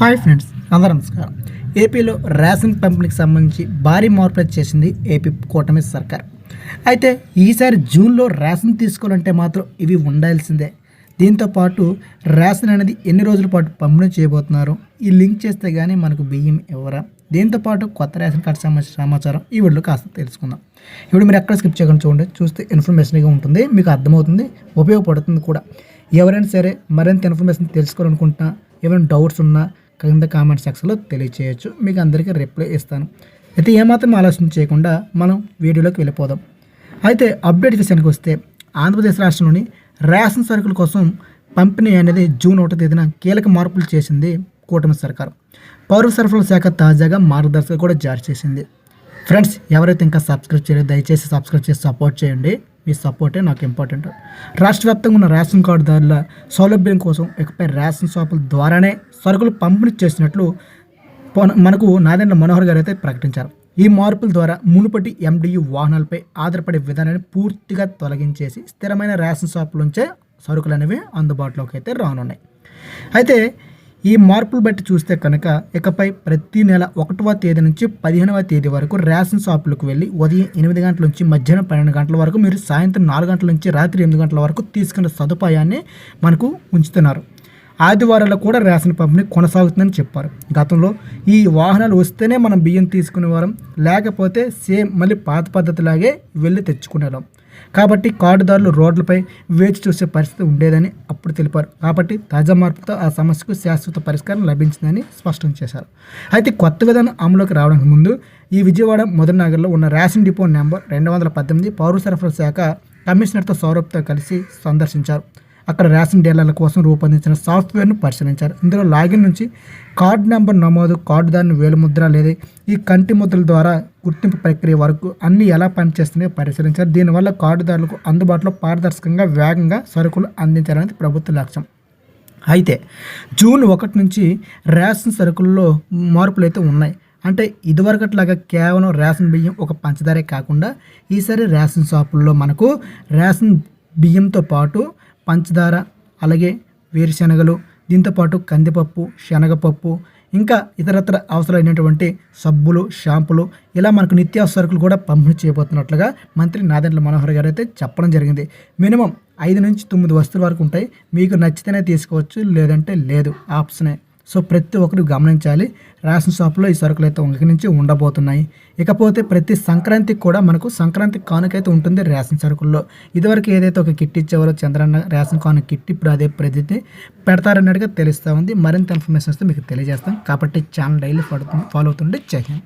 Hi friends, అందరూ నమస్కారం. ఏపీలో రేషన్ పంపిణీకి సంబంధించి భారీ మార్పులు చేసింది ఏపీ కూటమి సర్కార్. అయితే ఈసారి జూన్లో రేషన్ తీసుకోవాలంటే మాత్రం ఇవి ఉండాల్సిందే. దీంతోపాటు రేషన్ అనేది ఎన్ని రోజుల పాటు పంపిణీ చేయబోతున్నారు, ఈ లింక్ చేస్తే కానీ మనకు బియ్యం ఇవ్వరా, దీంతోపాటు కొత్త రేషన్ కార్డు సంబంధించిన సమాచారం ఈ వీడియోలో కాస్త తెలుసుకుందాం. ఇప్పుడు మీరు ఎక్కడ స్కిప్ చేయకుండా చూడండి, చూస్తే ఇన్ఫర్మేషన్గా ఉంటుంది, మీకు అర్థమవుతుంది, ఉపయోగపడుతుంది కూడా. ఎవరైనా సరే మరింత ఇన్ఫర్మేషన్ తెలుసుకోవాలనుకుంటున్నా, ఏమైనా డౌట్స్ ఉన్నా కింద కామెంట్ సెక్షన్లో తెలియచేయచ్చు, మీకు అందరికీ రిప్లై ఇస్తాను. అయితే ఏమాత్రం ఆలోచన చేయకుండా మనం వీడియోలోకి వెళ్ళిపోదాం. అయితే అప్డేట్ విషయానికి వస్తే ఆంధ్రప్రదేశ్ రాష్ట్రంలోని రేషన్ సరుకుల కోసం పంపిణీ అనేది జూన్ 1వ తేదీన కీలక మార్పులు చేసింది కూటమి సర్కారు. పౌర సరఫరాల శాఖ తాజాగా మార్గదర్శకాలు కూడా జారీ చేసింది. ఫ్రెండ్స్, ఎవరైతే ఇంకా సబ్స్క్రైబ్ చేయలేదు దయచేసి సబ్స్క్రైబ్ చేసి సపోర్ట్ చేయండి, మీ సపోర్టే నాకు ఇంపార్టెంట్. రాష్ట్ర వ్యాప్తంగా ఉన్న రేషన్ కార్డుదారుల సౌలభ్యం కోసం ఇకపై రేషన్ షాపుల ద్వారానే సరుకులు పంపిణీ చేసినట్లు మనకు నాదెండ్ల మనోహర్ గారు అయితే ప్రకటించారు. ఈ మార్పుల ద్వారా మునుపటి ఎండియు వాహనాలపై ఆధారపడే విధానాన్ని పూర్తిగా తొలగించేసి స్థిరమైన రేషన్ షాపుల నుంచే సరుకులు అనేవి అందుబాటులోకి అయితే రానున్నాయి. అయితే ఈ మార్పులు బట్టి చూస్తే కనుక ఇకపై ప్రతి నెల 1వ తేదీ నుంచి 15వ తేదీ వరకు రేషన్ షాపులకు వెళ్ళి ఉదయం 8 గంటల నుంచి మధ్యాహ్నం 12 గంటల వరకు మీరు సాయంత్రం 4 గంటల నుంచి రాత్రి 8 గంటల వరకు తీసుకునే సదుపాయాన్ని మనకు ఉంచుతున్నారు. ఆదివారాల్లో కూడా రేషన్ పంపిణీ కొనసాగుతుందని చెప్పారు. గతంలో ఈ వాహనాలు వస్తేనే మనం బియ్యం తీసుకునేవారం, లేకపోతే సేమ్ మళ్ళీ పాత పద్ధతిలాగే వెళ్ళి తెచ్చుకునేవాళ్ళం. కాబట్టి కార్డుదారులు రోడ్లపై వేచి చూసే పరిస్థితి ఉండేదని అప్పుడు తెలిపారు. కాబట్టి తాజా మార్పుతో ఆ సమస్యకు శాశ్వత పరిష్కారం లభించిందని స్పష్టం చేశారు. అయితే కొత్త విధానం అమలులోకి రావడానికి ముందు ఈ విజయవాడ మధురనగర్లో ఉన్న రేషన్ డిపో నెంబర్ 218 పౌర సరఫరా శాఖ కమిషనర్తో సౌరభ్తో కలిసి సందర్శించారు. అక్కడ రేషన్ డీలర్ల కోసం రూపొందించిన సాఫ్ట్వేర్ను పరిశీలించారు. ఇందులో లాగిన్ నుంచి కార్డు నెంబర్ నమోదు, కార్డుదారుని వేలిముద్ర లేదా ఈ కంటి ముద్రల ద్వారా గుర్తింపు ప్రక్రియ వరకు అన్నీ ఎలా పనిచేస్తున్నాయో పరిశీలించారు. దీనివల్ల కార్డుదారులకు అందుబాటులో పారదర్శకంగా వేగంగా సరుకులు అందించాలనేది ప్రభుత్వ లక్ష్యం. అయితే జూన్ 1 నుంచి రేషన్ సరుకుల్లో మార్పులు అయితే ఉన్నాయి. అంటే ఇదివరకట్లాగా కేవలం రేషన్ బియ్యం ఒక పంచదారే కాకుండా ఈసారి రేషన్ షాపుల్లో మనకు రేషన్ బియ్యంతో పాటు పంచదార, అలాగే వేరుశనగలు, దీంతోపాటు కందిపప్పు, శనగపప్పు, ఇంకా ఇతరత్ర అవసరమైనటువంటి సబ్బులు, షాంపులు, ఇలా మనకు నిత్యావసర సరుకులు కూడా పంపిణీ చేయబోతున్నట్లుగా మంత్రి నాదెండ్ల మనోహర్ గారు అయితే చెప్పడం జరిగింది. మినిమం 5 నుంచి 9 వస్తువుల వరకు ఉంటాయి. మీకు నచ్చితేనే తీసుకోవచ్చు, లేదంటే లేదు, ఆప్షనే. సో ప్రతి ఒక్కరు గమనించాలి, రేషన్ షాపులో ఈ సరుకులు అయితే ఒక నుంచి ఉండబోతున్నాయి. ఇకపోతే ప్రతి సంక్రాంతికి కూడా మనకు సంక్రాంతి కానుకైతే ఉంటుంది రేషన్ సరుకుల్లో. ఇదివరకు ఏదైతే ఒక కిట్ ఇచ్చేవారో చంద్రన్న రేషన్ కానుక కిట్, ఇప్పుడు అదే ప్రతిదీ పెడతారన్నట్టుగా తెలుస్తూ ఉంది. మరింత ఇన్ఫర్మేషన్ వస్తే మీకు తెలియజేస్తాం. కాబట్టి ఛానల్ డైలీ ఫాలో అవుతుండే. జై హింద్.